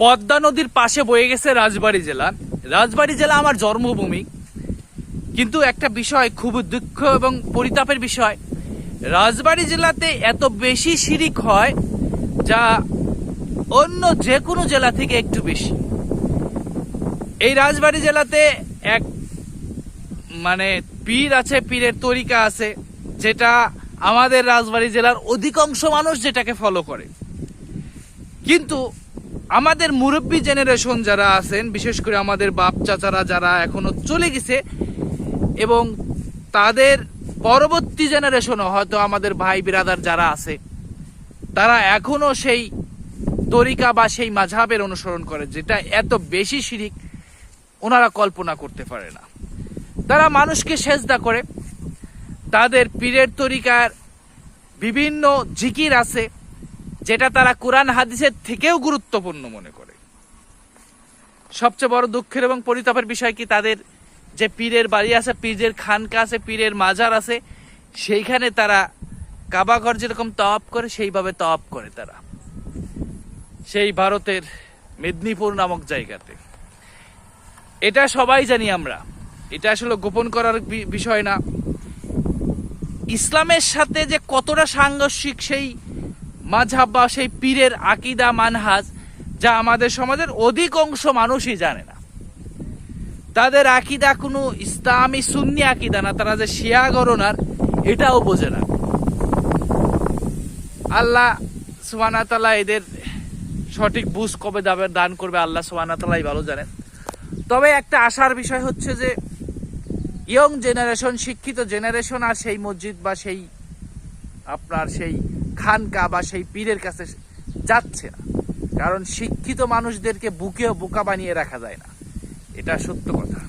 পদ্মা নদীর পাশে বয়ে গেছে রাজবাড়ী জেলা। রাজবাড়ী জেলা আমার জন্মভূমি, কিন্তু একটা বিষয় খুব দুঃখ এবং পরিতাপের বিষয়, রাজবাড়ী জেলাতে এত বেশি শিরিক হয় যা অন্য যে কোনো জেলা থেকে একটু বেশি। এই রাজবাড়ী জেলাতে এক পীর আছে, পীরের তরিকা আছে, যেটা আমাদের রাজবাড়ী জেলার অধিকাংশ মানুষ যেটাকে ফলো করে। কিন্তু আমাদের মুরব্বী জেনারেশন যারা আছেন, বিশেষ করে আমাদের বাপ চাচারা যারা এখনো চলে গেছে, এবং তাদের পরবর্তী জেনারেশনও হয়তো আমাদের ভাই বিরাদার যারা আছে, তারা এখনো সেই তরিকা বা সেই মাযহাবের অনুসরণ করে, যেটা এত বেশি শিরিক ওনারা কল্পনা করতে পারে না। তারা মানুষকে সেজদা করে, তাদের পীরের তরিকার বিভিন্ন জিকির আছে যেটা তারা কোরআন হাদিসের থেকেও গুরুত্বপূর্ণ মনে করে। সবচেয়ে বড় দুঃখের এবং পরিতাপের বিষয় কি, তাদের যে পীরের বাড়ি আছে, পীরের খানকা আছে, পীরের মাজার আছে, সেইখানে তারা কাবাঘর যেরকম তওয়াব করে সেইভাবে তওয়াব করে তারা সেই ভারতের মেদিনীপুর নামক জায়গাতে। এটা সবাই জানি আমরা, এটা আসলে গোপন করার বিষয় না। ইসলামের সাথে যে কতটা সাংঘর্ষিক সেই মাযহাব বা সেই পীরের আকীদা মানহাজ, যা আমাদের সমাজের অধিকাংশ মানুষই জানে না। তাদের আকীদা কোনো ইসলামী সুন্নি আকীদা না, তারা যে শিয়া গণনার এটাও বোঝে না। আল্লাহ সুবহানাহু ওয়া তাআলা এদের সঠিক বুঝ কবে দান করবে আল্লাহ সুবহানাহু ওয়া তাআলাই ভালো জানেন। তবে একটা আশার বিষয় হচ্ছে যে ইয়ং জেনারেশন, শিক্ষিত জেনারেশন আর সেই মসজিদ বা সেই আপনার সেই খানকা বা সেই পীরের কাছে যাচ্ছে না, কারণ শিক্ষিত মানুষদেরকে বুকেও বোকা বানিয়ে রাখা যায় না, এটা সত্য কথা।